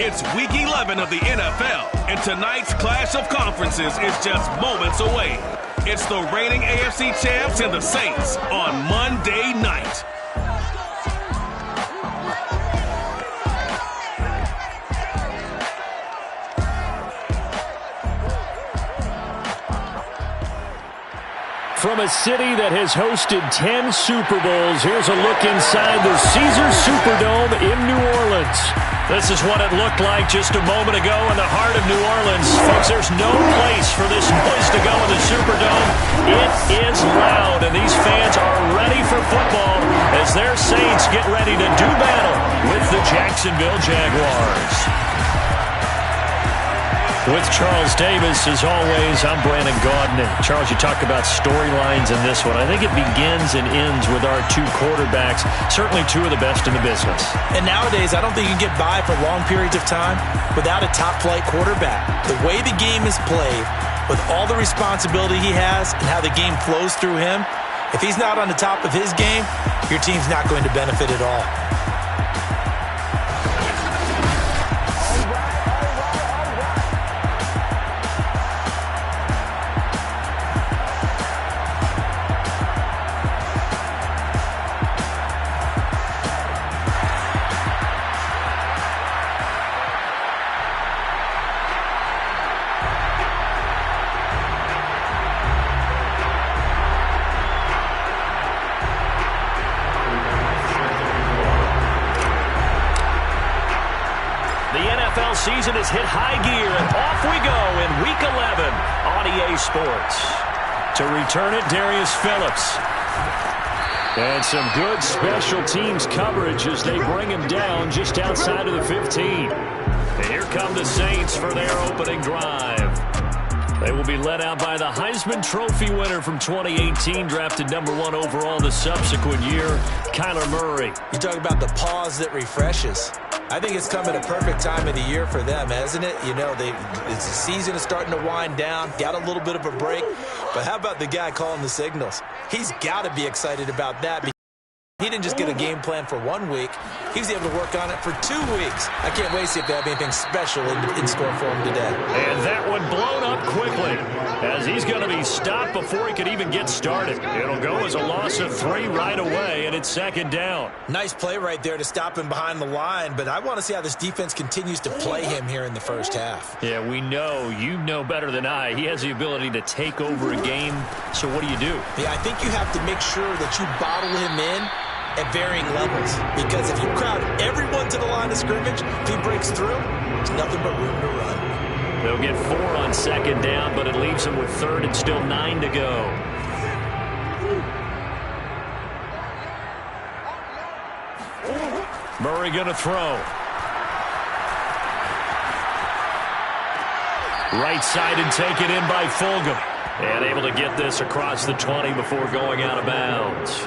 It's Week 11 of the NFL, and tonight's clash of conferences is just moments away. It's the reigning AFC champs and the Saints on Monday night. From a city that has hosted 10 Super Bowls, here's a look inside the Caesars Superdome in New Orleans. This is what it looked like just a moment ago in the heart of New Orleans. Folks, there's no place for this noise to go in the Superdome. It is loud, and these fans are ready for football as their Saints get ready to do battle with the Jacksonville Jaguars. With Charles Davis, as always, I'm Brandon Gaudin. Charles, you talk about storylines in this one. I think it begins and ends with our two quarterbacks, certainly two of the best in the business. And nowadays, I don't think you can get by for long periods of time without a top-flight quarterback. The way the game is played, with all the responsibility he has and how the game flows through him, if he's not on the top of his game, your team's not going to benefit at all. Season has hit high gear, and off we go in Week 11 on EA Sports. To return it, Darius Phillips. And some good special teams coverage as they bring him down just outside of the 15. And here come the Saints for their opening drive. They will be led out by the Heisman Trophy winner from 2018, drafted #1 overall the subsequent year, Kyler Murray. You talk about the pause that refreshes. I think it's come at a perfect time of the year for them, hasn't it? You know, the season is starting to wind down, got a little bit of a break. But how about the guy calling the signals? He's got to be excited about that. He didn't just get a game plan for 1 week. He was able to work on it for 2 weeks. I can't wait to see if they have anything special in store for him today. And that one blown up quickly as he's going to be stopped before he could even get started. It'll go as a loss of 3 right away, and it's second down. Nice play right there to stop him behind the line, but I want to see how this defense continues to play him here in the first half. Yeah, we know. You know better than I. He has the ability to take over a game, so what do you do? Yeah, I think you have to make sure that you bottle him in at varying levels, because if you crowd everyone to the line of scrimmage, if he breaks through, there's nothing but room to run. They'll get 4 on second down, but it leaves them with third and still 9 to go. Murray going to throw. Right side and take it in by Fulgham. And able to get this across the 20 before going out of bounds.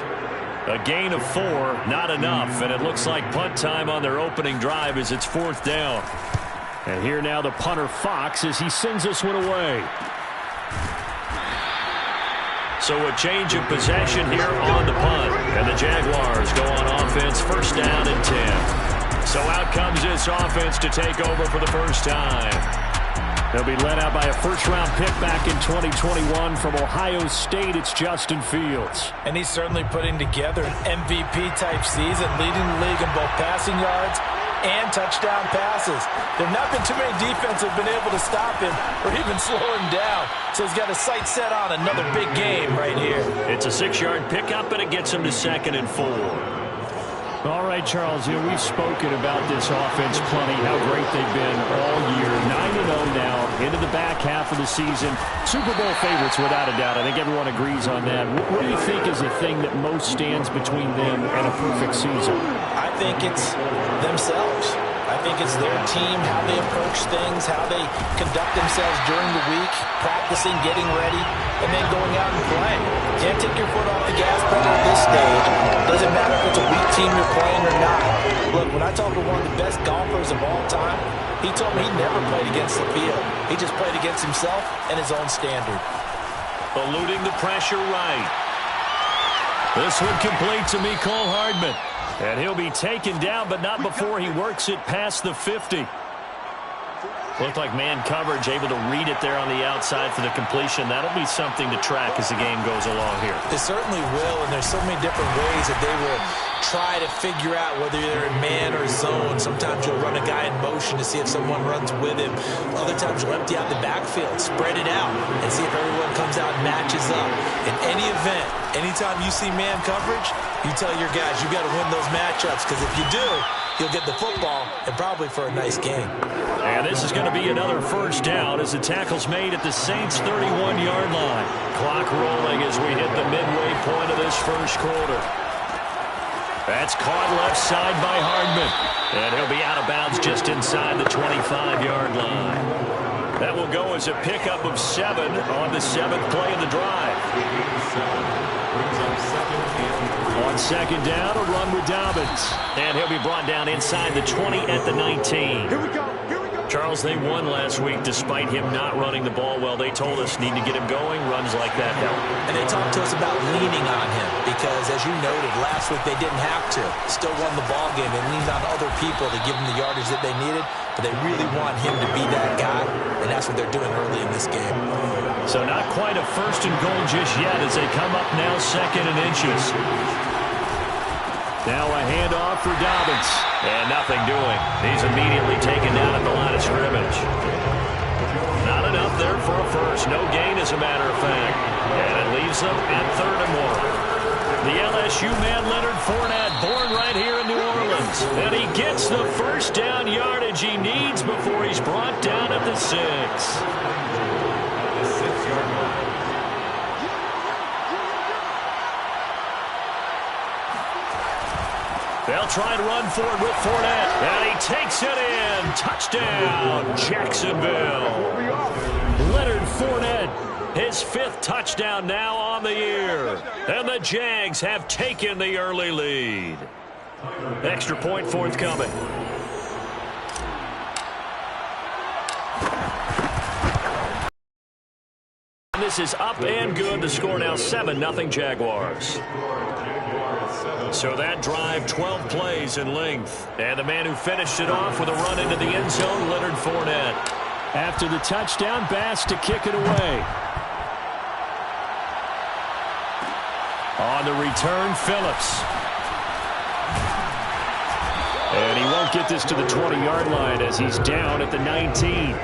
A gain of 4, not enough, and it looks like punt time on their opening drive as it's 4th down. And here now the punter Fox as he sends this one away. So a change of possession here on the punt. And the Jaguars go on offense, first down and 10. So out comes this offense to take over for the first time. They'll be led out by a first-round pick back in 2021 from Ohio State. It's Justin Fields. And he's certainly putting together an MVP-type season, leading the league in both passing yards and touchdown passes. There have not been too many defenses that have been able to stop him or even slow him down. So he's got his sights set on another big game right here. It's a 6-yard pickup, and it gets him to 2nd and 4. All right, Charles, we've spoken about this offense plenty, how great they've been all year. 9-0 now, into the back half of the season. Super Bowl favorites, without a doubt. I think everyone agrees on that. What do you think is the thing that most stands between them and a perfect season? I think it's themselves. I think it's their team, how they approach things, how they conduct themselves during the week, practicing, getting ready, and then going out and playing. Can't take your foot off the gas pedal at this stage. Doesn't matter if it's a weak team you're playing or not. Look, when I talk to one of the best golfers of all time, he told me he never played against the field. He just played against himself and his own standard. Eluding the pressure right. This one complete to Mecole Hardman. And he'll be taken down, but not before he works it past the 50. Looked like man coverage, able to read it there on the outside for the completion. That'll be something to track as the game goes along here. It certainly will, and there's so many different ways that they will try to figure out whether they're in man or zone. Sometimes you'll run a guy in motion to see if someone runs with him. Other times you'll empty out the backfield, spread it out, and see if everyone comes out and matches up. In any event, anytime you see man coverage, you tell your guys you got to win those matchups, because if you do, you'll get the football and probably for a nice game. And this is going to be another first down as the tackle's made at the Saints' 31-yard line. Clock rolling as we hit the midway point of this first quarter. That's caught left side by Hardman. And he'll be out of bounds just inside the 25-yard line. That will go as a pickup of 7 on the 7th play of the drive. On second down, a run with Dobbins. And he'll be brought down inside the 20 at the 19. Here we go. Charles, they won last week despite him not running the ball well. They told us need to get him going. Runs like that help. And they talked to us about leaning on him because, as you noted, last week they didn't have to. Still won the ball game. They leaned on other people to give them the yardage that they needed, but they really want him to be that guy, and that's what they're doing early in this game. So not quite a first and goal just yet as they come up now 2nd and inches. Now a handoff for Dobbins. And nothing doing. He's immediately taken down at the line of scrimmage. Not enough there for a first. No gain, as a matter of fact. And it leaves them at 3rd and 1. The LSU man, Leonard Fournette, born right here in New Orleans. And he gets the first down yardage he needs before he's brought down at the 6. They'll try and run forward with Fournette. And he takes it in. Touchdown, Jacksonville. Leonard Fournette, his 5th touchdown now on the year. And the Jags have taken the early lead. Extra point forthcoming. And this is up and good. The score now 7-0 Jaguars. So that drive, 12 plays in length. And the man who finished it off with a run into the end zone, Leonard Fournette. After the touchdown, Bass to kick it away. On the return, Phillips. And he won't get this to the 20-yard line as he's down at the 19.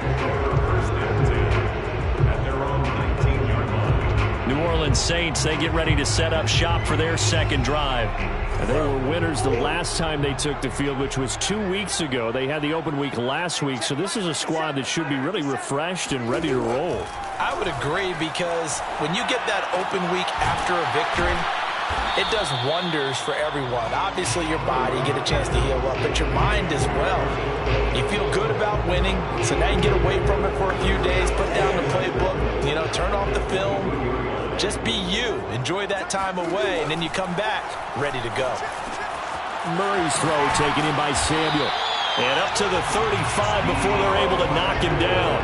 New Orleans Saints, they get ready to set up shop for their second drive. And they were winners the last time they took the field, which was 2 weeks ago. They had the open week last week, so this is a squad that should be really refreshed and ready to roll. I would agree, because when you get that open week after a victory, it does wonders for everyone. Obviously, your body, get a chance to heal up, but your mind as well. You feel good about winning, so now you can get away from it for a few days, put down the playbook, turn off the film. Just be you. Enjoy that time away, and then you come back ready to go. Murray's throw taken in by Samuel. And up to the 35 before they're able to knock him down.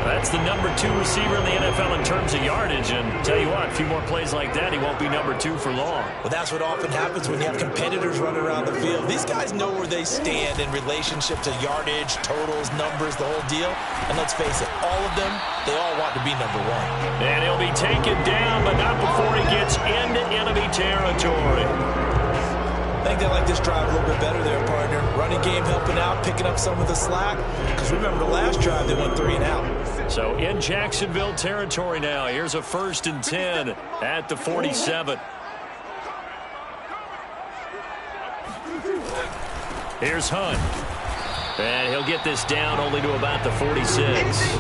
That's the number 2 receiver in the NFL in terms of yardage. And tell you what, a few more plays like that, he won't be number 2 for long. Well, that's what often happens when you have competitors running around the field. These guys know where they stand in relationship to yardage, totals, numbers, the whole deal. And let's face it, all of them, they all want to be number 1. And he'll be taken down, but not before he gets into enemy territory. I think they like this drive a little bit better there, partner. Running game helping out, picking up some of the slack. Because remember, the last drive, they went 3 and out. So in Jacksonville territory now. Here's a 1st and 10 at the 47. Here's Hunt. And he'll get this down only to about the 46.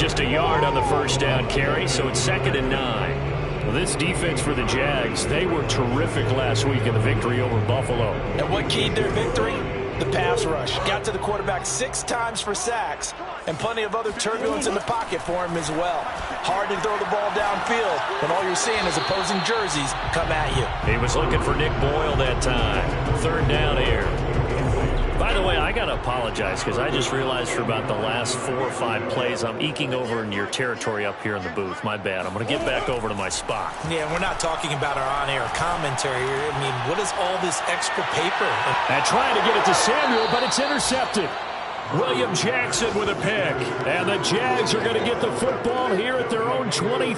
Just a yard on the first down carry, so it's 2nd and 9. Well, this defense for the Jags, they were terrific last week in the victory over Buffalo. And what keyed their victory? The pass rush. Got to the quarterback 6 times for sacks, and plenty of other turbulence in the pocket for him as well. Hard to throw the ball downfield when all you're seeing is opposing jerseys come at you. He was looking for Nick Boyle that time. 3rd down here. By the way, I got to apologize because I just realized for about the last 4 or 5 plays I'm eking over in your territory up here in the booth. My bad. I'm going to get back over to my spot. Yeah, we're not talking about our on-air commentary here. I mean, what is all this extra paper? And trying to get it to Samuel, but it's intercepted. William Jackson with a pick. And the Jags are going to get the football here at their own 23.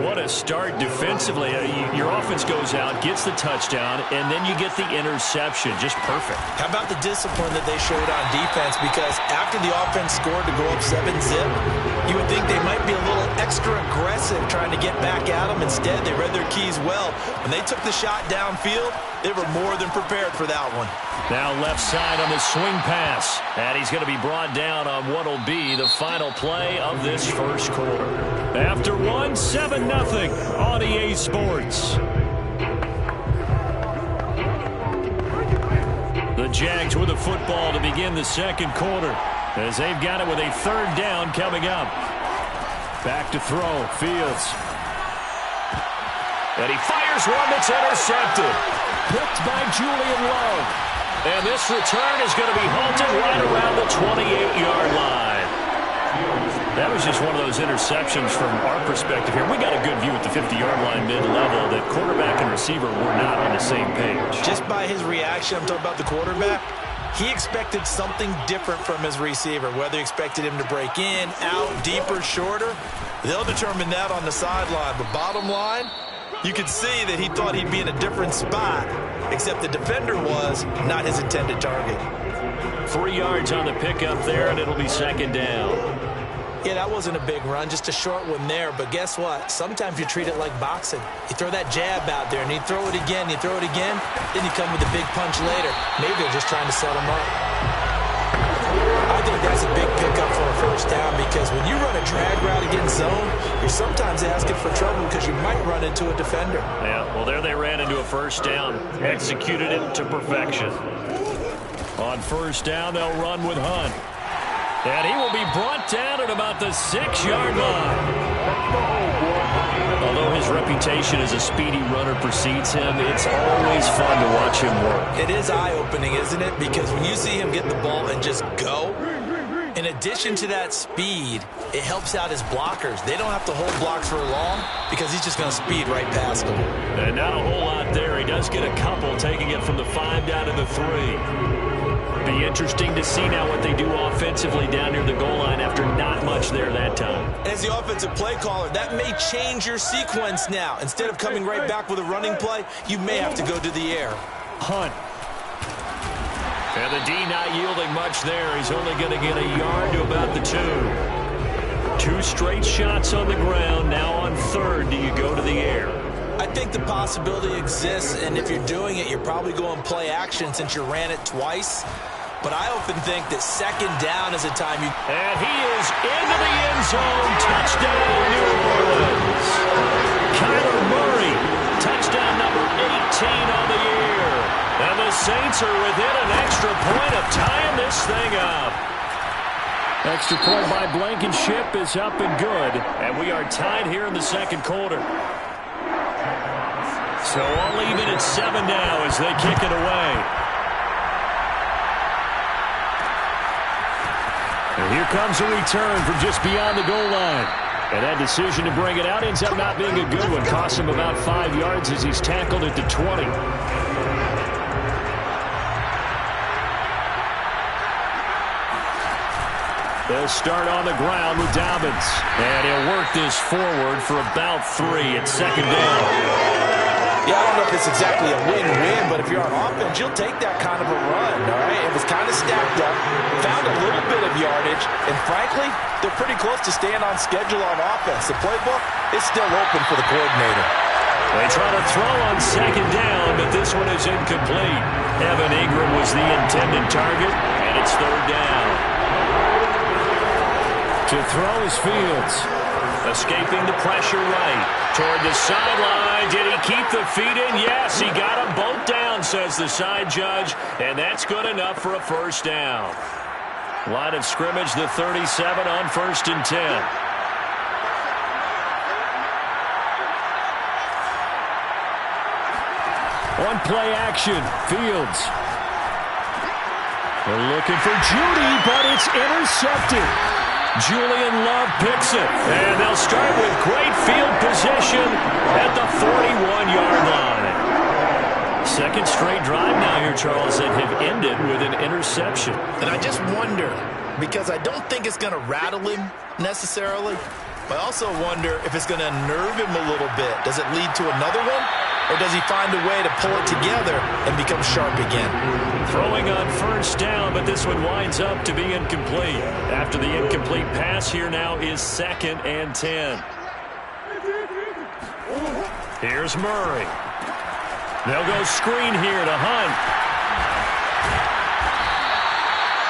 What a start defensively. Your offense goes out, gets the touchdown, and then you get the interception. Just perfect. How about the discipline that they showed on defense? Because after the offense scored to go up 7-zip, you would think they might be a little extra aggressive trying to get back at them. Instead, they read their keys well. When they took the shot downfield, they were more than prepared for that one. Now left side on the swing pass. And he's going to be brought down on what will be the final play of this first quarter. After 7-0 on EA Sports. The Jags with the football to begin the second quarter, as they've got it with a third down coming up. Back to throw, Fields. And he fires one that's intercepted. Picked by Julian Love. And this return is going to be halted right around the 28-yard line. That was just one of those interceptions from our perspective here. We got a good view at the 50-yard line mid-level that quarterback and receiver were not on the same page. Just by his reaction, I'm talking about the quarterback, he expected something different from his receiver. Whether he expected him to break in, out, deeper, shorter, they'll determine that on the sideline. But bottom line, you could see that he thought he'd be in a different spot, except the defender was not his intended target. 3 yards on the pickup there, and it'll be second down. Yeah, that wasn't a big run, just a short one there. But guess what? Sometimes you treat it like boxing. You throw that jab out there, and you throw it again, you throw it again, then you come with a big punch later. Maybe they're just trying to set him up. I think that's a big pickup for a first down, because when you run a drag route against zone, you're sometimes asking for trouble because you might run into a defender. Yeah, well, there they ran into a first down. Executed it to perfection. On first down, they'll run with Hunt. And he will be brought down at about the 6-yard line. Although his reputation as a speedy runner precedes him, it's always fun to watch him work. It is eye-opening, isn't it? Because when you see him get the ball and just go, in addition to that speed, it helps out his blockers. They don't have to hold blocks for long because he's just going to speed right past them. And not a whole lot there. He does get a couple, taking it from the 5 down to the 3. Be interesting to see now what they do offensively down near the goal line after not much there that time. As the offensive play caller, that may change your sequence now. Instead of coming right back with a running play, you may have to go to the air. Hunt. And the D not yielding much there. He's only going to get a yard to about the 2. 2 straight shots on the ground. Now on third, do you go to the air? I think the possibility exists, and if you're doing it, you're probably going play action since you ran it twice. But I often think that second down is a time you... And he is into the end zone. Touchdown, New Orleans. Kyler Murray, touchdown number 18 on the year. And the Saints are within an extra point of tying this thing up. Extra point by Blankenship is up and good. And we are tied here in the second quarter. So all even at 7 now as they kick it away. And here comes a return from just beyond the goal line. And that decision to bring it out ends up not being a good one. Costs him about 5 yards as he's tackled at the 20. They'll start on the ground with Dobbins. And he'll work this forward for about 3 at second down. Yeah, I don't know if it's exactly a win-win, but if you're on offense, you'll take that kind of a run, all right? It was kind of stacked up, found a little bit of yardage, and frankly, they're pretty close to staying on schedule on offense. The playbook is still open for the coordinator. They try to throw on second down, but this one is incomplete. Evan Ingram was the intended target, and it's third down. To throw is Fields. Escaping the pressure right. Toward the sideline. Did he keep the feet in? Yes, he got them both down, says the side judge. And that's good enough for a first down. Line of scrimmage, the 37 on 1st and 10. On play action, Fields. They're looking for Judy, but it's intercepted. Julian Love picks it, and they'll start with great field position at the 41-yard line. Second straight drive now here, Charles, that have ended with an interception. And I just wonder, because I don't think it's going to rattle him necessarily, but I also wonder if it's going to unnerve him a little bit. Does it lead to another one? Or does he find a way to pull it together and become sharp again? Throwing on first down, but this one winds up to be incomplete. After the incomplete pass, here now is 2nd and 10. Here's Murray. They'll go screen here to Hunt.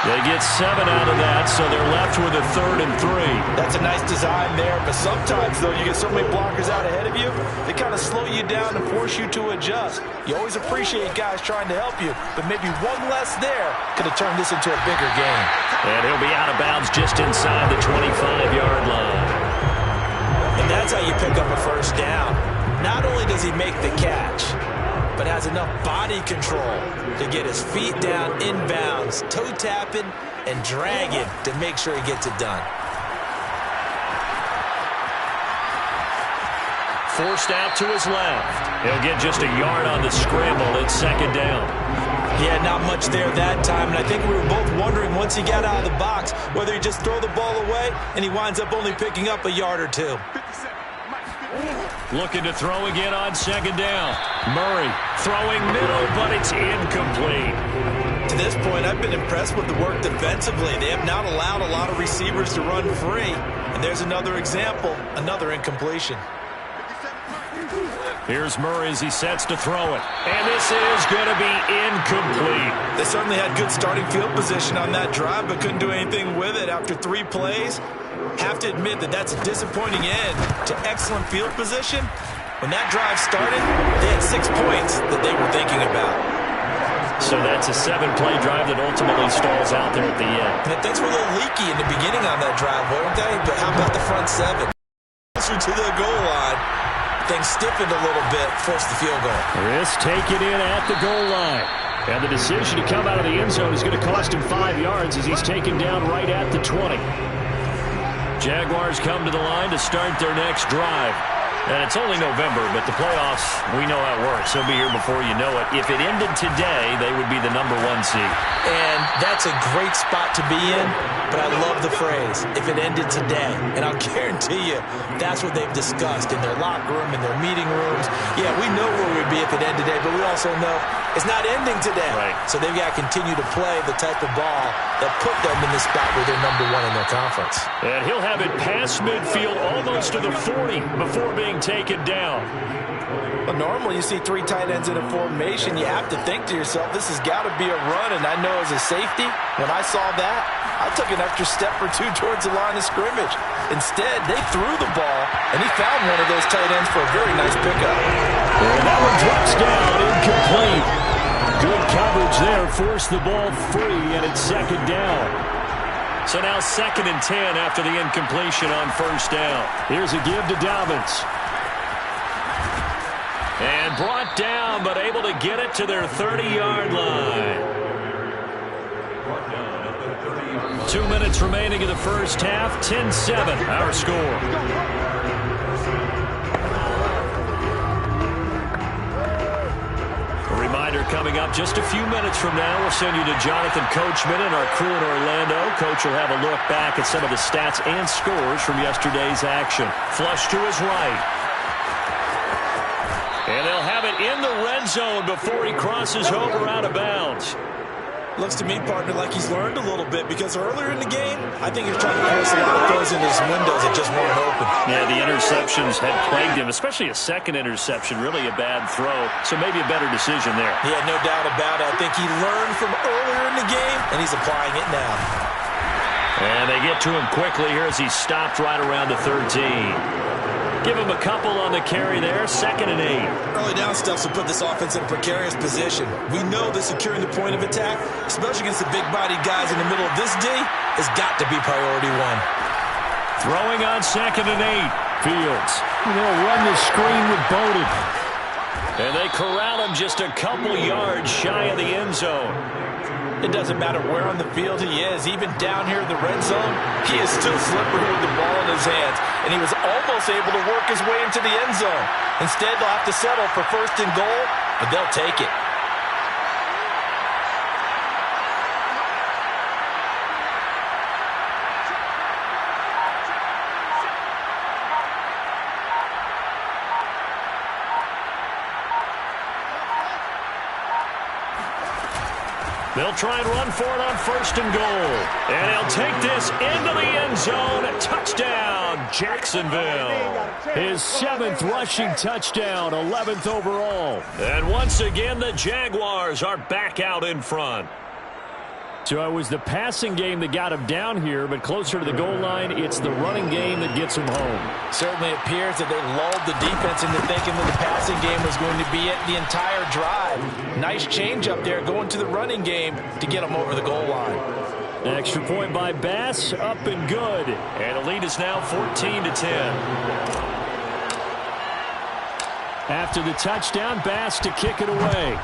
They get 7 out of that, so they're left with a 3rd and 3. That's a nice design there, but sometimes, though, you get so many blockers out ahead of you, they kind of slow you down and force you to adjust. You always appreciate guys trying to help you, but maybe one less there could have turned this into a bigger game. And he'll be out of bounds just inside the 25-yard line. And that's how you pick up a first down. Not only does he make the catch, but has enough body control to get his feet down inbounds, toe tapping and dragging to make sure he gets it done. Forced out to his left. He'll get just a yard on the scramble. It's 2nd down. Yeah, not much there that time, and I think we were both wondering once he got out of the box whether he'd just throw the ball away, and he winds up only picking up a yard or two. Looking to throw again on 2nd down. Murray throwing middle, but it's incomplete. To this point, I've been impressed with the work defensively. They have not allowed a lot of receivers to run free. And there's another example, another incompletion. Here's Murray as he sets to throw it. And this is going to be incomplete. They certainly had good starting field position on that drive, but couldn't do anything with it after 3 plays. Have to admit that that's a disappointing end to excellent field position. When that drive started, they had 6 points that they were thinking about. So that's a 7-play drive that ultimately stalls out there at the end. And things were a little leaky in the beginning on that drive, weren't they? But how about the front 7? Closer to the goal line, things stiffened a little bit, forced the field goal. Risk taken in at the goal line. And the decision to come out of the end zone is going to cost him 5 yards as he's taken down right at the 20. Jaguars come to the line to start their next drive. And it's only November, but the playoffs, we know how it works. They'll be here before you know it. If it ended today, they would be the number 1 seed. And that's a great spot to be in, but I love the phrase, if it ended today. And I'll guarantee you, that's what they've discussed in their locker room, in their meeting rooms. Yeah, we know where we'd be if it ended today, but we also know it's not ending today. Right. So they've got to continue to play the type of ball that put them in the spot where they're number 1 in their conference. And he'll have it past midfield almost to the 40 before being taken down. Well, normally you see 3 tight ends in a formation. You have to think to yourself, this has got to be a run. And I know as a safety, when I saw that, I took an extra step or 2 towards the line of scrimmage. Instead, they threw the ball, and he found one of those tight ends for a very nice pickup. And that one drops down, incomplete. Good coverage there, forced the ball free, and it's 2nd down. So now 2nd and 10 after the incompletion on first down. Here's a give to Dobbins. And brought down, but able to get it to their 30-yard line. 2 minutes remaining in the first half. 10-7, our score. A reminder coming up just a few minutes from now. We'll send you to Jonathan Coachman and our crew in Orlando. Coach will have a look back at some of the stats and scores from yesterday's action. Flush to his right. And they'll have it in the red zone before he crosses over out of bounds. Looks to me, partner, like he's learned a little bit, because earlier in the game, I think he was trying to force a lot of throws into his windows that just weren't open. Yeah, the interceptions had plagued him, especially a second interception, really a bad throw. So maybe a better decision there. Yeah, no doubt about it. I think he learned from earlier in the game, and he's applying it now. And they get to him quickly here as he's stopped right around the 13. Give him a couple on the carry there, 2nd and 8. Early down steps will put this offense in a precarious position. We know that securing the point of attack, especially against the big-bodied guys in the middle of this D, has got to be priority 1. Throwing on 2nd and 8. Fields. They'll run the screen with Bowden. And they corral him just a couple yards shy of the end zone. It doesn't matter where on the field he is. Even down here in the red zone, he is still slippery with the ball in his hands. And he was almost able to work his way into the end zone. Instead, they'll have to settle for 1st and goal, but they'll take it. They'll try and run for it on 1st and goal. And he'll take this into the end zone. Touchdown, Jacksonville. His 7th rushing touchdown, 11th overall. And once again, the Jaguars are back out in front. So it was the passing game that got him down here, but closer to the goal line, it's the running game that gets him home. Certainly appears that they lulled the defense into thinking that the passing game was going to be it the entire drive. Nice change up there going to the running game to get him over the goal line. Extra point by Bass, up and good. And the lead is now 14-10. After the touchdown, Bass to kick it away.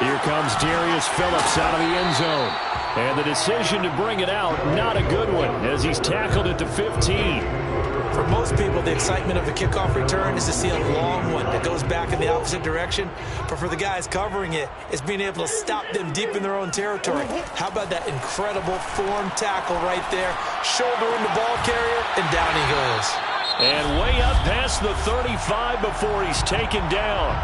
Here comes Darius Phillips out of the end zone. And the decision to bring it out, not a good one, as he's tackled at the 15. For most people, the excitement of a kickoff return is to see a long one that goes back in the opposite direction. But for the guys covering it, it's being able to stop them deep in their own territory. How about that incredible form tackle right there? Shoulder in the ball carrier, and down he goes. And way up past the 35 before he's taken down.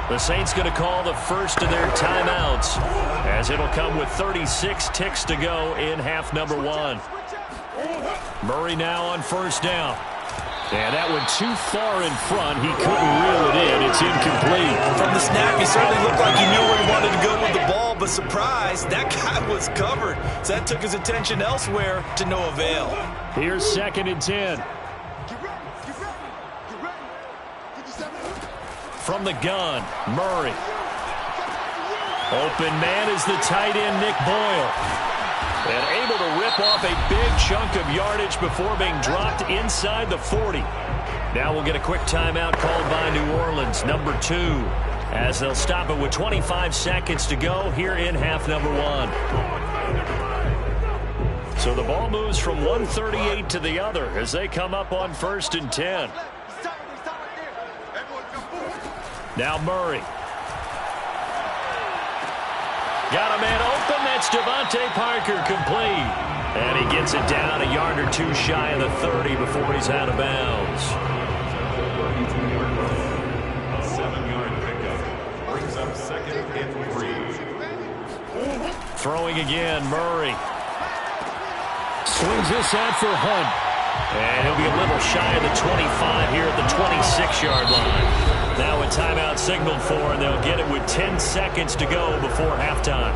The Saints going to call the first of their timeouts, as it'll come with 36 ticks to go in half number 1. Murray now on 1st down. And that one too far in front. He couldn't reel it in. It's incomplete. From the snap, he certainly looked like he knew where he wanted to go with the ball, but surprise, that guy was covered. So that took his attention elsewhere to no avail. Here's 2nd and 10. From the gun, Murray. Open man is the tight end, Nick Boyle. And able to rip off a big chunk of yardage before being dropped inside the 40. Now we'll get a quick timeout called by New Orleans, number 2, as they'll stop it with 25 seconds to go here in half number 1. So the ball moves from 138 to the other as they come up on 1st and 10. Now Murray. Got a man open. That's Devontae Parker, complete. And he gets it down a yard or 2 shy of the 30 before he's out of bounds. A 7-yard pickup brings up 2nd and 3. Throwing again, Murray. Swings this out for Hunt. And he'll be a little shy of the 25 here at the 26-yard line. Now a timeout signaled for, and they'll get it with 10 seconds to go before halftime.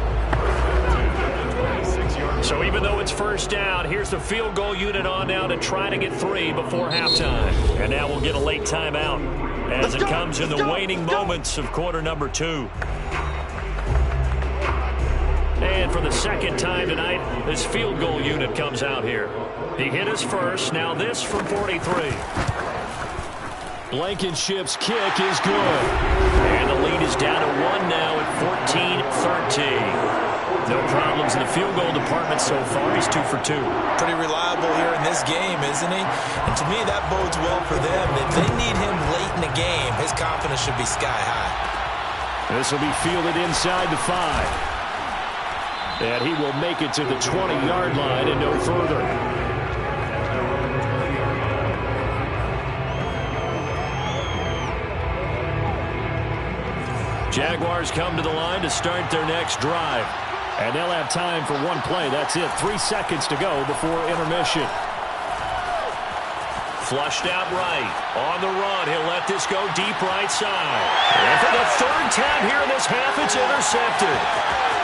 So even though it's 1st down, here's the field goal unit on now to try to get 3 before halftime. And now we'll get a late timeout as it comes in the waning moments of quarter number 2. And for the 2nd time tonight, this field goal unit comes out here. He hit his first, now this from 43. Blankenship's kick is good. And the lead is down to 1 now at 14-13. No problems in the field goal department so far. He's 2 for 2. Pretty reliable here in this game, isn't he? And to me, that bodes well for them. If they need him late in the game, his confidence should be sky high. This will be fielded inside the 5. And he will make it to the 20-yard line and no further. Jaguars come to the line to start their next drive. And they'll have time for 1 play. That's it. 3 seconds to go before intermission. Flushed out right. On the run. He'll let this go deep right side. And for the 3rd time here in this half, it's intercepted.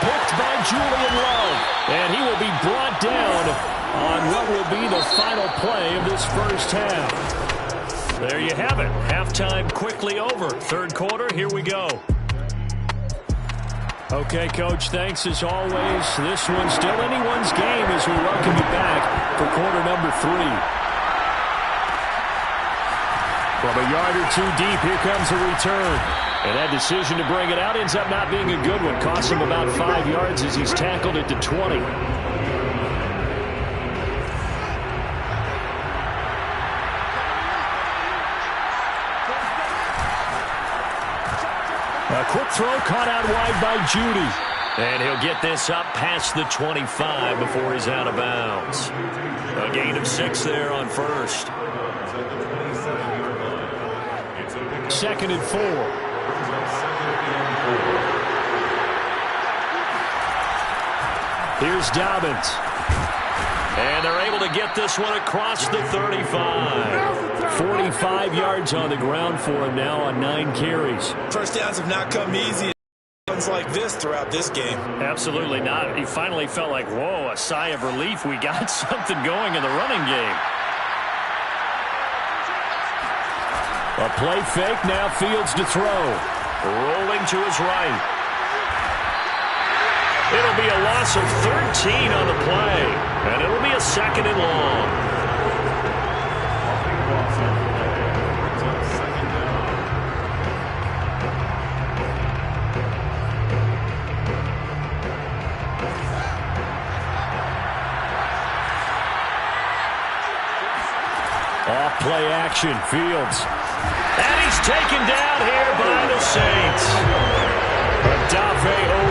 Picked by Julian Love. And he will be brought down on what will be the final play of this 1st half. There you have it. Halftime quickly over. 3rd quarter, here we go. Okay, Coach, thanks as always. This one's still anyone's game as we welcome you back for quarter number 3. From a yard or 2 deep, here comes a return. And that decision to bring it out ends up not being a good one. Costs him about 5 yards as he's tackled at the 20. A quick throw caught out wide by Judy. And he'll get this up past the 25 before he's out of bounds. A gain of 6 there on 1st. 2nd and 4. up second and 4. Here's Dobbins. And they're able to get this one across the 35. 45 yards on the ground for him now on 9 carries. First downs have not come easy. Like this throughout this game. Absolutely not. He finally felt like, whoa, a sigh of relief. We got something going in the running game. A play fake, now Fields to throw. Rolling to his right. It'll be a loss of 13 on the play, and it'll be a second and long. Off-play action, Fields. And he's taken down here by the Saints. Odafe Owe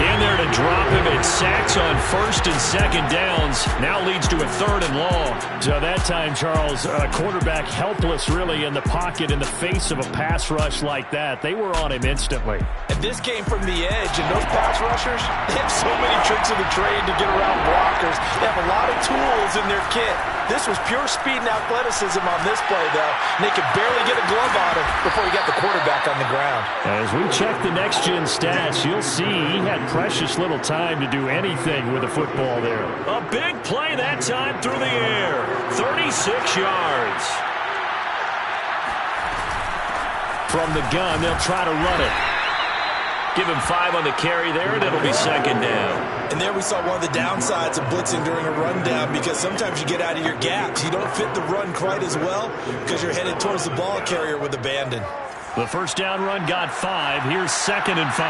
in there to drop him. It sacks on first and second downs. Now leads to a third and long. So that time, Charles, quarterback helpless really in the pocket in the face of a pass rush like that. They were on him instantly. And this came from the edge, and those pass rushers, they have so many tricks of the trade to get around blockers. They have a lot of tools in their kit. This was pure speed and athleticism on this play, though. And they could barely get a glove on him before he got the quarterback on the ground. As we check the next-gen stats, you'll see he had precious little time to do anything with the football there. A big play that time through the air. 36 yards. From the gun, they'll try to run it. Give him 5 on the carry there, and it'll be second down. And there we saw one of the downsides of blitzing during a rundown, because sometimes you get out of your gaps. You don't fit the run quite as well because you're headed towards the ball carrier with abandon. The first down run got 5. Here's second and 5.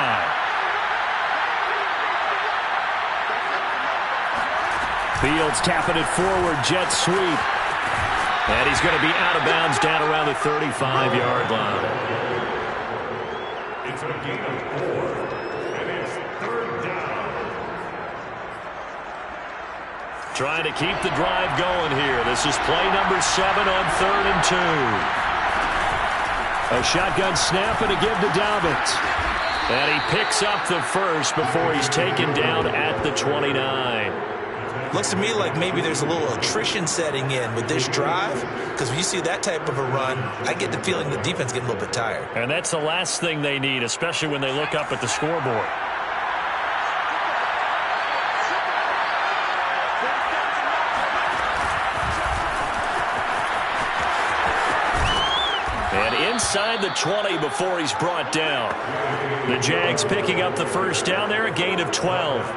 Fields tapping it forward, jet sweep. And he's going to be out of bounds down around the 35-yard line. It's a gain of 4, and it's third down. Trying to keep the drive going here. This is play number 7 on 3rd and 2. A shotgun snap and a give to Dobbins. And he picks up the first before he's taken down at the 29. Looks to me like maybe there's a little attrition setting in with this drive, because when you see that type of a run, I get the feeling the defense getting a little bit tired. And that's the last thing they need, especially when they look up at the scoreboard. And inside the 20 before he's brought down. The Jags picking up the first down there, a gain of 12.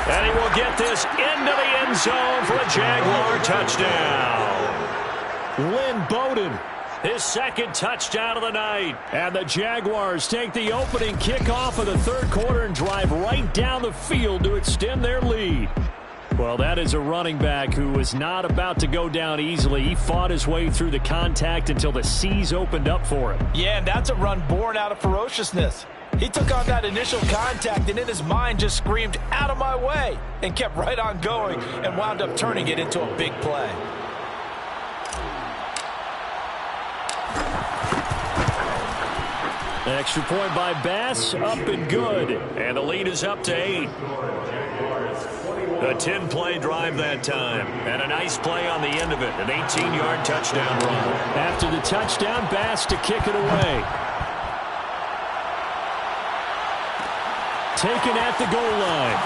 And he will get this into the end zone for a Jaguar touchdown. Lynn Bowden, his second touchdown of the night. And the Jaguars take the opening kickoff of the third quarter and drive right down the field to extend their lead. Well, that is a running back who was not about to go down easily. He fought his way through the contact until the seas opened up for him. Yeah, and that's a run born out of ferociousness. He took on that initial contact and in his mind just screamed, "Out of my way," and kept right on going and wound up turning it into a big play. Extra point by Bass, up and good. And the lead is up to 8. A 10-play drive that time. And a nice play on the end of it. An 18-yard touchdown run. After the touchdown, Bass to kick it away. Taken at the goal line.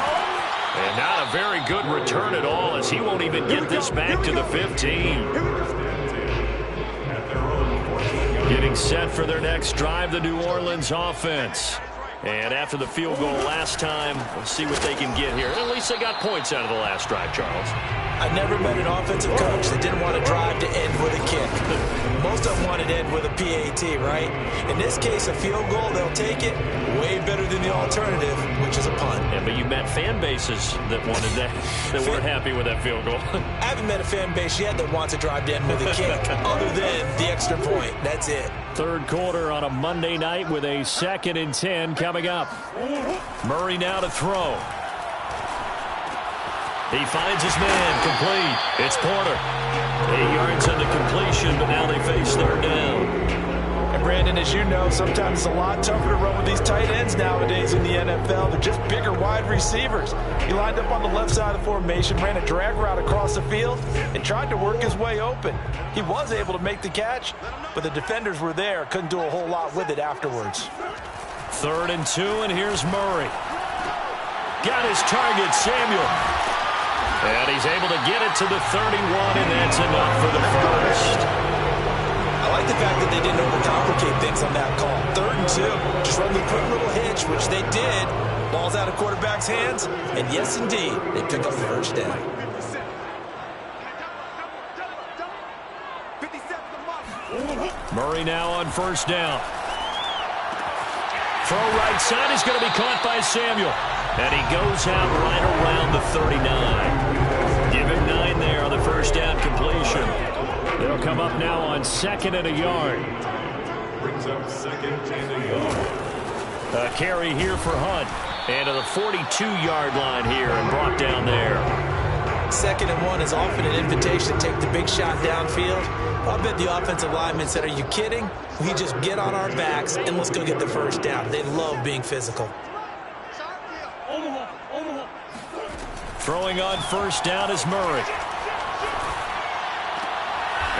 And not a very good return at all, as he won't even get this back to the 15. Getting set for their next drive, the New Orleans offense. And after the field goal last time, we'll see what they can get here. At least they got points out of the last drive, Charles. I never met an offensive coach that didn't want a drive to end with a kick. most of them want it end with a PAT, right? In this case, a field goal, they'll take it way better than the alternative, which is a punt. Yeah, but you met fan bases that wanted that, that weren't happy with that field goal. I haven't met a fan base yet that wants to drive to end with a kick, other than the extra point. That's it. Third quarter on a Monday night with a 2nd and 10 coming up. Murray now to throw. He finds his man, complete. It's Porter. 8 yards on the completion, but now they face third down. And Brandon, as you know, sometimes it's a lot tougher to run with these tight ends nowadays in the NFL. They're just bigger wide receivers. He lined up on the left side of the formation, ran a drag route across the field, and tried to work his way open. He was able to make the catch, but the defenders were there. Couldn't do a whole lot with it afterwards. 3rd and 2, and here's Murray. Got his target, Samuel. And he's able to get it to the 31, and that's enough for the first. I like the fact that they didn't overcomplicate things on that call. 3rd and 2, just run the quick little hitch, which they did. Ball's out of quarterback's hands, and yes, indeed, they pick up the first down. Murray now on first down. Throw right side is going to be caught by Samuel. And he goes out right around the 39. Give him 9 there on the first down completion. They'll come up now on 2nd and a yard. Brings up 2nd and a yard. A carry here for Hunt. And to the 42-yard line here and brought down there. 2nd and 1 is often an invitation to take the big shot downfield. I bet the offensive lineman said, are you kidding? We just get on our backs and let's go get the first down. They love being physical. Throwing on first down is Murray.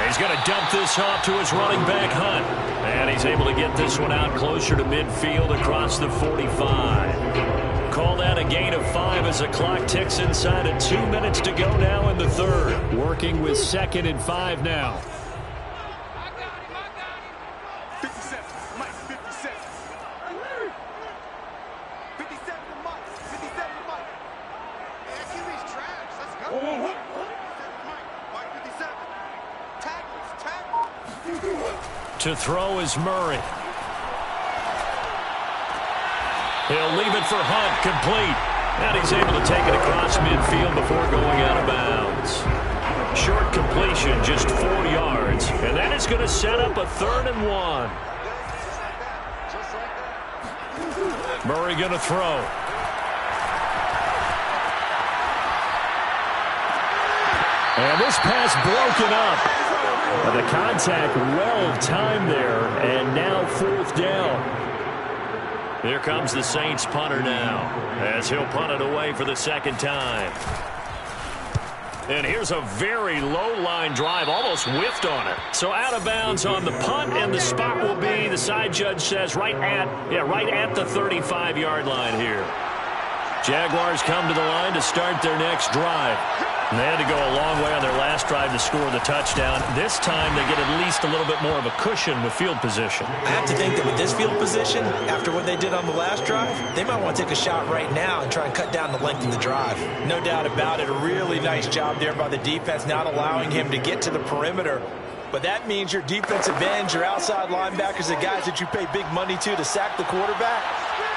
He's going to dump this off to his running back, Hunt. And he's able to get this one out closer to midfield across the 45. Call that a gain of 5 as the clock ticks inside of 2 minutes to go now in the third. Working with 2nd and 5 now. To throw is Murray. He'll leave it for Hunt, complete. And he's able to take it across midfield before going out of bounds. Short completion, just 4 yards. And that is going to set up a 3rd and 1. Murray going to throw. And this pass broken up. The contact well timed there, and now 4th down. Here comes the Saints punter now, as he'll punt it away for the 2nd time. And here's a very low line drive, almost whiffed on it. So out of bounds on the punt, and the spot will be, the side judge says, right at the 35-yard line here. Jaguars come to the line to start their next drive. And they had to go a long way on their last drive to score the touchdown. This time they get at least a little bit more of a cushion with field position. I have to think that with this field position, after what they did on the last drive, they might want to take a shot right now and try and cut down the length of the drive. No doubt about it. A really nice job there by the defense, not allowing him to get to the perimeter. But that means your defensive ends, your outside linebackers, the guys that you pay big money to sack the quarterback,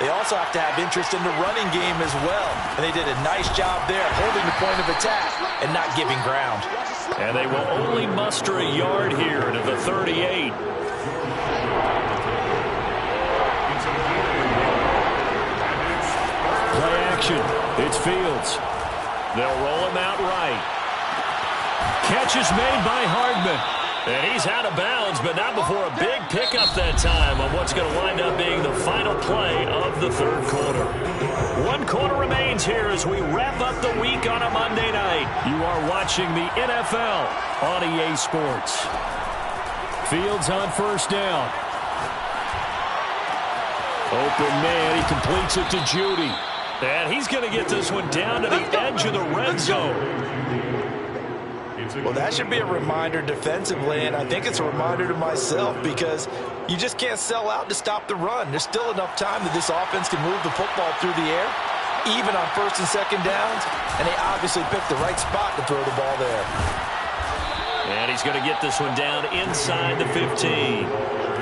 they also have to have interest in the running game as well. And they did a nice job there holding the point of attack and not giving ground. And they will only muster a yard here to the 38. Play action. It's Fields. They'll roll him out right. Catch is made by Hardman. And he's out of bounds, but not before a big pickup that time on what's going to wind up being the final play of the third quarter. 1 quarter remains here as we wrap up the week on a Monday night. You are watching the NFL on EA Sports. Fields on first down. Open man, he completes it to Judy. And he's going to get this one down to the edge of the red zone. Well, that should be a reminder defensively, and I think it's a reminder to myself because you just can't sell out to stop the run. There's still enough time that this offense can move the football through the air, even on 1st and 2nd downs, and they obviously picked the right spot to throw the ball there. And he's going to get this one down inside the 15.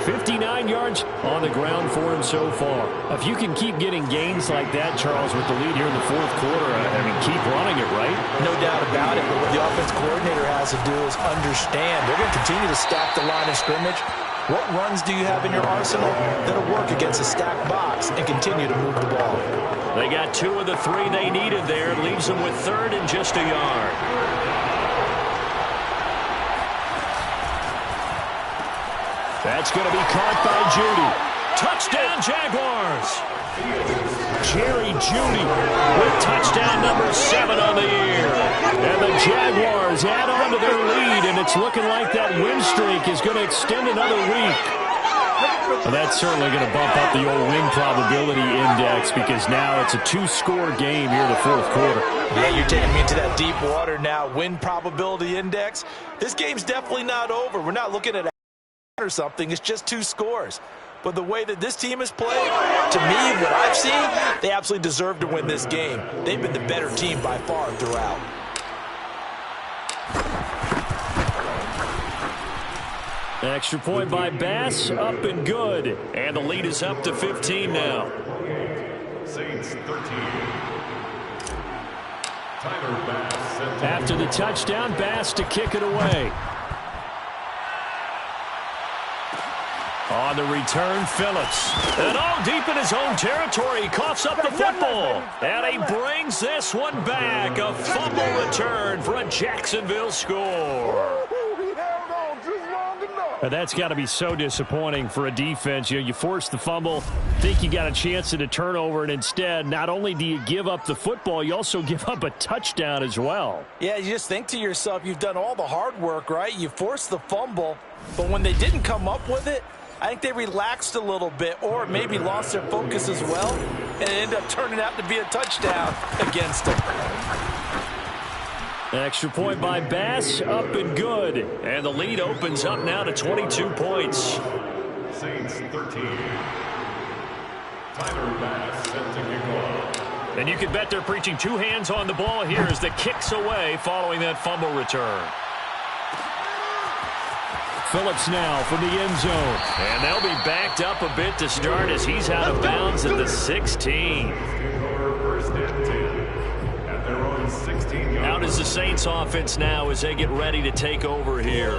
59 yards on the ground for him so far. If you can keep getting gains like that, Charles, with the lead here in the fourth quarter, I mean, keep running it, right? No doubt about it. But what the offense coordinator has to do is understand they're going to continue to stack the line of scrimmage. What runs do you have in your arsenal that'll work against a stacked box and continue to move the ball? They got 2 of the 3 they needed there. It leaves them with 3rd and just a yard. That's going to be caught by Judy. Touchdown, Jaguars. Jerry Judy with touchdown number 7 on the year. And the Jaguars add on to their lead, and it's looking like that win streak is going to extend another week. Well, that's certainly going to bump up the old win probability index because now it's a 2-score game here in the fourth quarter. Yeah, you're taking me into that deep water now. Win probability index. This game's definitely not over. We're not looking at or something. It's just 2 scores. But the way that this team has played, to me, what I've seen, they absolutely deserve to win this game. They've been the better team by far throughout. Extra point by Bass, up and good. And the lead is up to 15 now. Saints 13. Tyler Bass. After the touchdown, Bass to kick it away. On the return, Phillips. And all deep in his own territory. He coughs up the football. And he brings this one back. A fumble return for a Jacksonville score. That's got to be so disappointing for a defense. You force the fumble, think you got a chance at a turnover, and instead, not only do you give up the football, you also give up a touchdown as well. Yeah, you just think to yourself, you've done all the hard work, right? You forced the fumble, but when they didn't come up with it, I think they relaxed a little bit or maybe lost their focus as well, and it ended up turning out to be a touchdown against them. Extra point by Bass, up and good. And the lead opens up now to 22 points. Saints 13. Tyler Bass set to kick off. And you can bet they're preaching 2 hands on the ball here as the kicks away following that fumble return. Phillips now from the end zone. And they'll be backed up a bit to start as he's out of bounds at the 16. First and 10. At their own 16-yard. Out is the Saints offense now as they get ready to take over here.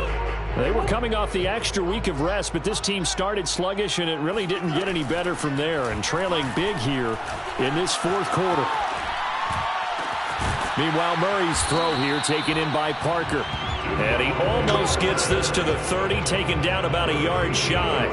They were coming off the extra week of rest, but this team started sluggish, and it really didn't get any better from there, and trailing big here in this fourth quarter. Meanwhile, Murray's throw here taken in by Parker. And he almost gets this to the 30, taken down about a yard shy.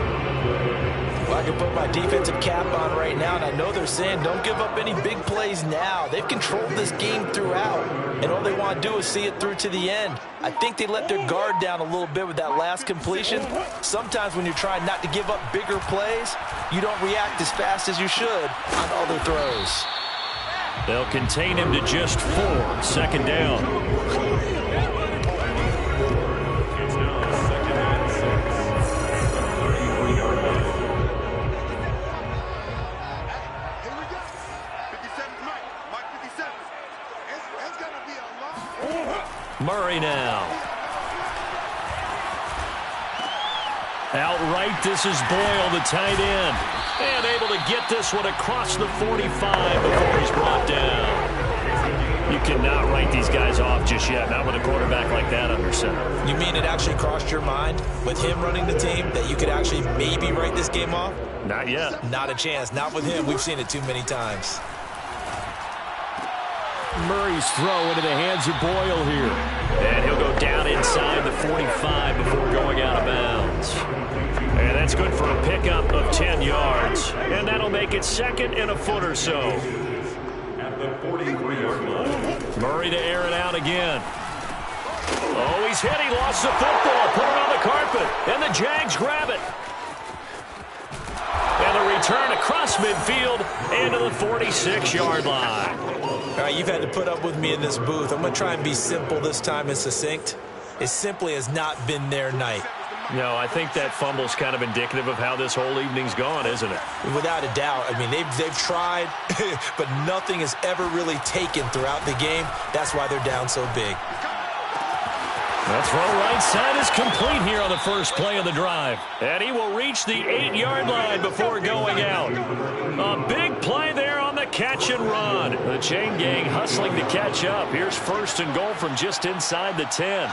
Well, I can put my defensive cap on right now, and I know they're saying don't give up any big plays now. They've controlled this game throughout, and all they want to do is see it through to the end. I think they let their guard down a little bit with that last completion. Sometimes when you're trying not to give up bigger plays, you don't react as fast as you should on other throws. They'll contain him to just 4. Second down. Murray now. Outright, this is Boyle, the tight end. And able to get this one across the 45 before he's brought down. You cannot write these guys off just yet, not with a quarterback like that under center. You mean it actually crossed your mind with him running the team that you could actually maybe write this game off? Not yet. Not a chance. Not with him. We've seen it too many times. Murray's throw into the hands of Boyle here. And he'll go down inside the 45 before going out of bounds. And that's good for a pickup of 10 yards. And that'll make it second and a foot or so. At the 43-yard line. Murray to air it out again. Oh, he's hit. He lost the football. Put it on the carpet. And the Jags grab it. And the return across midfield into the 46-yard line. All right, you've had to put up with me in this booth. I'm going to try and be simple this time and succinct. It simply has not been their night. No, I think that fumble's kind of indicative of how this whole evening's gone, isn't it? Without a doubt. I mean, they've tried, but nothing has ever really taken throughout the game. That's why they're down so big. The throw right side is complete here on the first play of the drive. And he will reach the 8-yard line before going out. A big play there on the catch and run. The chain gang hustling to catch up. Here's first and goal from just inside the 10.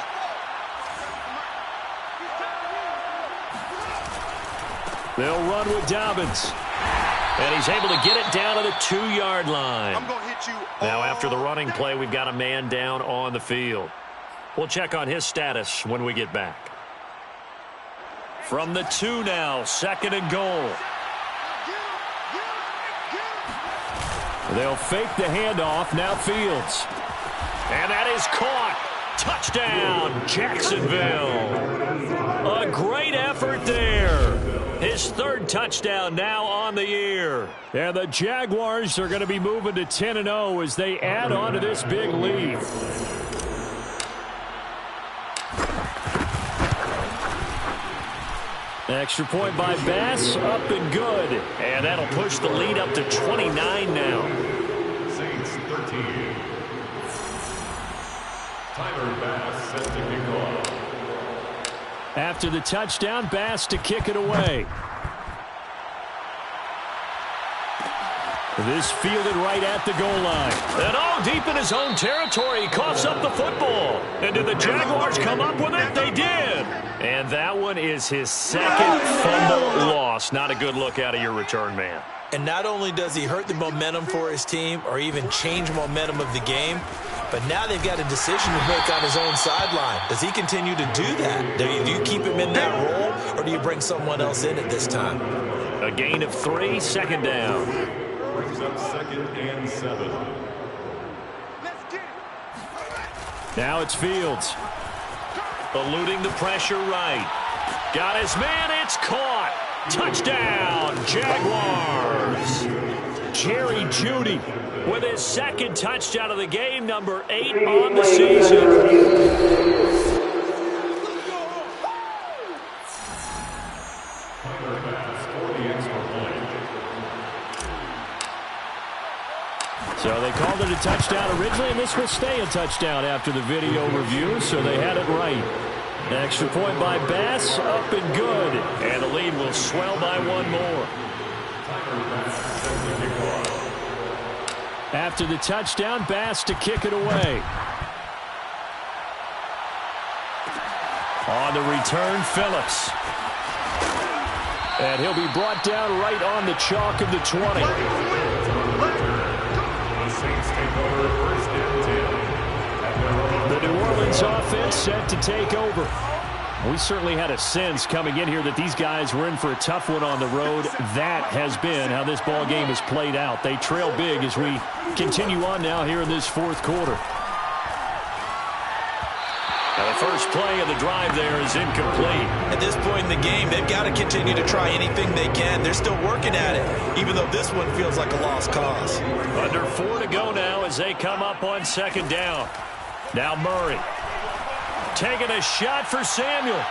They'll run with Dobbins. And he's able to get it down to the 2-yard line. I'm gonna hit you. Now after the running play, we've got a man down on the field. We'll check on his status when we get back. From the 2 now, second and goal. They'll fake the handoff, now Fields. And that is caught. Touchdown, Jacksonville. A great effort there. His third touchdown now on the year. And the Jaguars are going to be moving to 10-0 as they add on to this big lead. Extra point by Bass, up and good. And that'll push the lead up to 29 now. Saints 13. Tyler Bass set to kick off. After the touchdown, Bass to kick it away. This fielded right at the goal line. And deep in his own territory, he coughs up the football. And did the Jaguars come up with it? They did. And that one is his second fumble loss. Not a good look out of your return man. And not only does he hurt the momentum for his team or even change momentum of the game, but now they've got a decision to make on his own sideline. Does he continue to do that? Do you keep him in that role, or do you bring someone else in at this time? A gain of 3, second down. Brings up 2nd and 7. Now it's Fields. Eluding the pressure right. Got his man, it's caught. Touchdown, Jaguars. Jerry Jeudy with his second touchdown of the game, number 8 on the season. So they called it a touchdown originally, and this will stay a touchdown after the video review, so they had it right. Extra point by Bass, up and good. And the lead will swell by one more. After the touchdown, Bass to kick it away. On the return, Phillips. And he'll be brought down right on the chalk of the 20. The New Orleans offense set to take over. We certainly had a sense coming in here that these guys were in for a tough one on the road. That has been how this ball game has played out. They trail big as we continue on now here in this fourth quarter. Now the first play of the drive there is incomplete. At this point in the game, they've got to continue to try anything they can. They're still working at it, even though this one feels like a lost cause. Under 4 to go now as they come up on second down. Now Murray. Taking a shot for Samuel.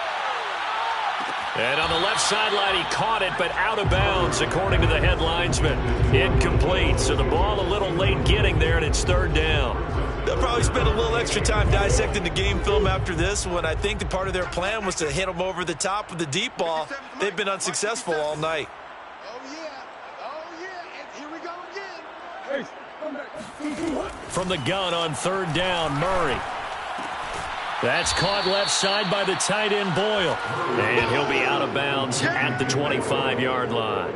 And on the left sideline, he caught it, but out of bounds, according to the head linesman. Incomplete, so the ball a little late getting there, and it's third down. They'll probably spend a little extra time dissecting the game film after this one. I think the part of their plan was to hit them over the top with the deep ball. They've been unsuccessful all night. Oh, yeah. And here we go again. From the gun on third down, Murray. That's caught left side by the tight end, Boyle. And he'll be out of bounds at the 25-yard line.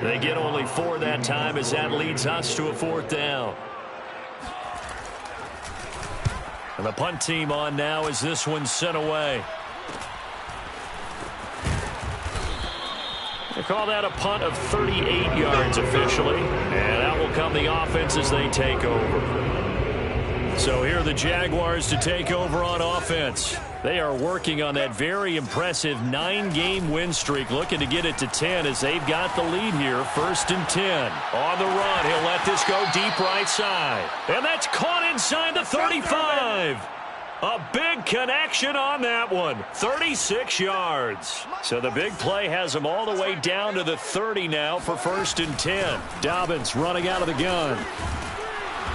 They get only 4 that time as that leads us to a fourth down. And the punt team on now as this one's sent away. They call that a punt of 38 yards officially. And out will come the offense as they take over. So here are the Jaguars to take over on offense. They are working on that very impressive 9-game win streak, looking to get it to 10 as they've got the lead here, 1st and 10. On the run, he'll let this go deep right side. And that's caught inside the 35. A big connection on that one, 36 yards. So the big play has them all the way down to the 30 now for 1st and 10. Dobbins running out of the gun.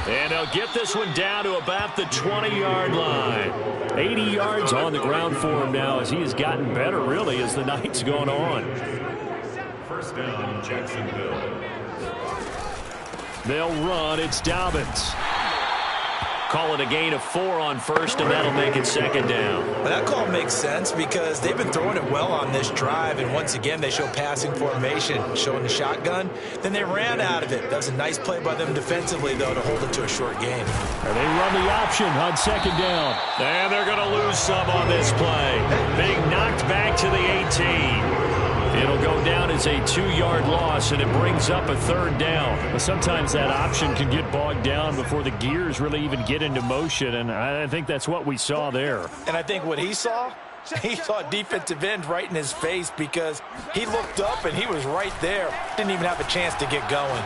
And they'll get this one down to about the 20-yard line. 80 yards on the ground for him now as he has gotten better, really, as the night's gone on. First down, Jacksonville. They'll run. It's Dobbins. Call it a gain of 4 on first, and that'll make it second down. Well, that call makes sense because they've been throwing it well on this drive, and once again they show passing formation, showing the shotgun. Then they ran out of it. That was a nice play by them defensively, though, to hold it to a short game. And they run the option on second down. And they're going to lose some on this play. Being knocked back to the 18. It'll go down as a 2-yard loss, and it brings up a third down. But sometimes that option can get bogged down before the gears really even get into motion, and I think that's what we saw there. And I think what he saw a defensive end right in his face because he looked up and he was right there. Didn't even have a chance to get going.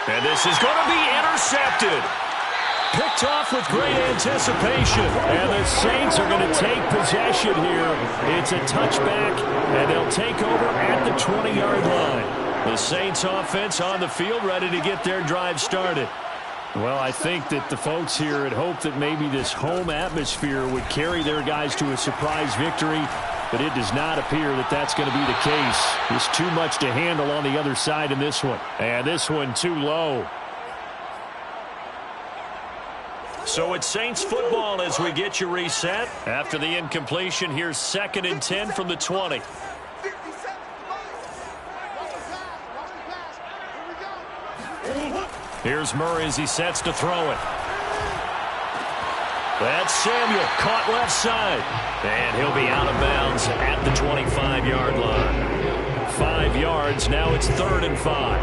And this is going to be intercepted. Picked off with great anticipation. And the Saints are going to take possession here. It's a touchback, and they'll take over at the 20-yard line. The Saints offense on the field ready to get their drive started. Well, I think that the folks here had hoped that maybe this home atmosphere would carry their guys to a surprise victory, but it does not appear that that's going to be the case. There's too much to handle on the other side in this one. And this one too low. So it's Saints football as we get you reset. After the incompletion, here's 2nd and 10 from the 20. Here's Murray as he sets to throw it. That's Samuel, caught left side. And he'll be out of bounds at the 25-yard line. 5 yards, now it's 3rd and 5.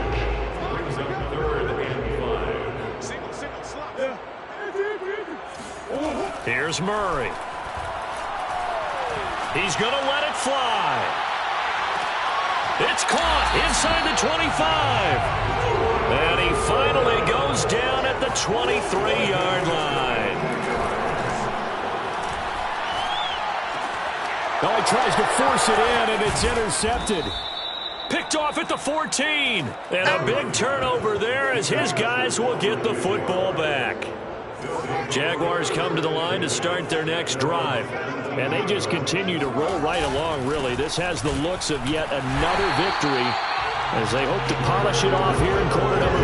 Here's Murray. He's going to let it fly. It's caught inside the 25. And he finally goes down at the 23-yard line. Oh, he tries to force it in, and it's intercepted. Picked off at the 14. And a big turnover there as his guys will get the football back. Jaguars come to the line to start their next drive. And they just continue to roll right along, really. This has the looks of yet another victory as they hope to polish it off here in quarter number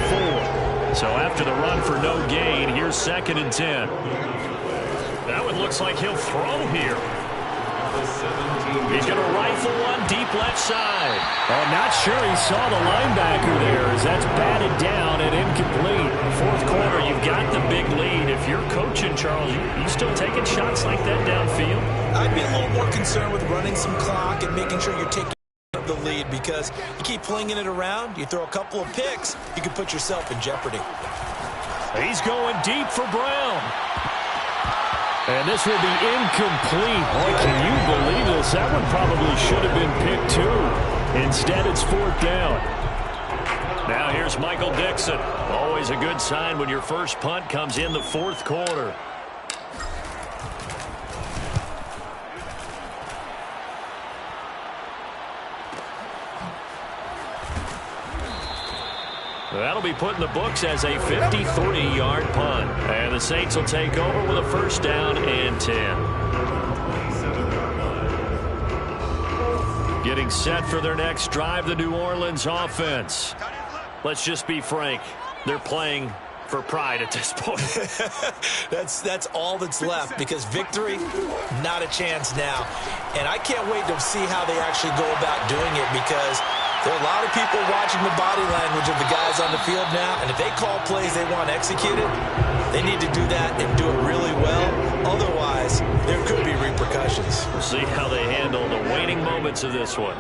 4. So after the run for no gain, here's 2nd and 10. That one looks like he'll throw here. He's going to rifle one deep left side. Oh, not sure he saw the linebacker there as that's batted down and incomplete. 4th quarter, you've got the big lead. If you're coaching, Charles, you still taking shots like that downfield? I'd be a little more concerned with running some clock and making sure you're taking the lead because you keep flinging it around, you throw a couple of picks, you can put yourself in jeopardy. He's going deep for Brown. And this will be incomplete. Boy, can you believe this? That one probably should have been picked too. Instead, it's 4th down. Now here's Michael Dixon. Always a good sign when your first punt comes in the 4th quarter. That'll be put in the books as a 53-yard punt. And the Saints will take over with a 1st down and 10. Getting set for their next drive, the New Orleans offense. Let's just be frank. They're playing for pride at this point. That's all that's left because victory, not a chance now. And I can't wait to see how they actually go about doing it because there are a lot of people watching the body language of the guys on the field now, and if they call plays they want executed, they need to do that and do it really well. Otherwise, there could be repercussions. We'll see how they handle the waning moments of this one.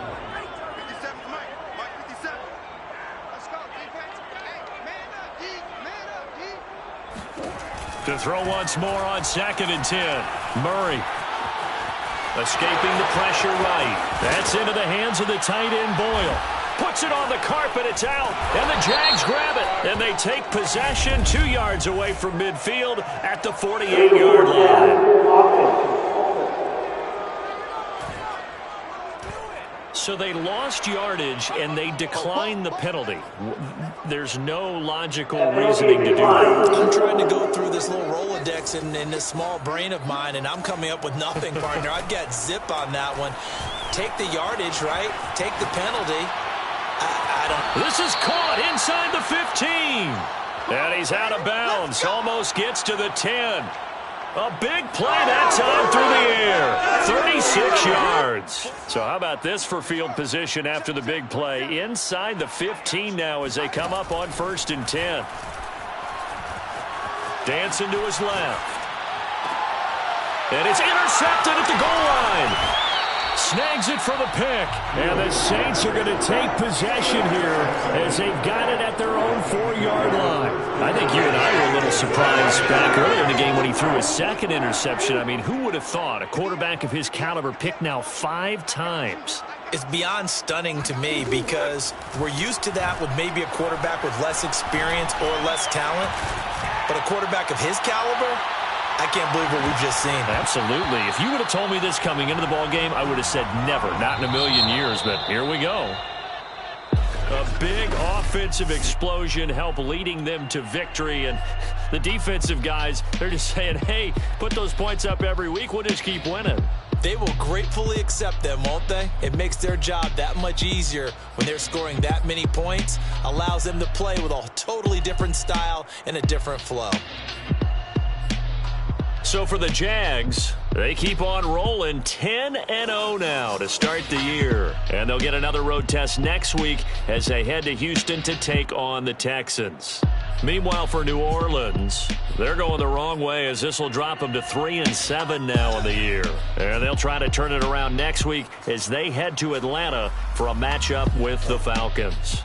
To throw once more on 2nd and 10. Murray. Escaping the pressure right. That's into the hands of the tight end Boyle. Puts it on the carpet. It's out. And the Jags grab it. And they take possession 2 yards away from midfield at the 48-yard line. So they lost yardage, and they declined the penalty. There's no logical reasoning to do that. I'm trying to go through this little Rolodex in this small brain of mine, and I'm coming up with nothing, partner. I've got zip on that one. Take the yardage, right? Take the penalty. I don't... This is caught inside the 15. And he's out of bounds. Almost gets to the 10. A big play that time through the air. 36 yards. So how about this for field position after the big play? Inside the 15 now as they come up on 1st and 10. Dancing to his left. And it's intercepted at the goal line. Snags it for the pick. And the Saints are going to take possession here as they've got it at their own 4-yard line. I think you and I were a little surprised back earlier in the game when he threw his second interception. I mean, who would have thought a quarterback of his caliber picked now 5 times? It's beyond stunning to me because we're used to that with maybe a quarterback with less experience or less talent. But a quarterback of his caliber, I can't believe what we've just seen. Absolutely. If you would have told me this coming into the ballgame, I would have said never, not in a million years, but here we go. A big offensive explosion helped leading them to victory, and the defensive guys, they're just saying, hey, put those points up every week, we'll just keep winning. They will gratefully accept them, won't they? It makes their job that much easier when they're scoring that many points, allows them to play with a totally different style and a different flow. So for the Jags, they keep on rolling 10-0 now to start the year. And they'll get another road test next week as they head to Houston to take on the Texans. Meanwhile, for New Orleans, they're going the wrong way as this will drop them to 3-7 now in the year. And they'll try to turn it around next week as they head to Atlanta for a matchup with the Falcons.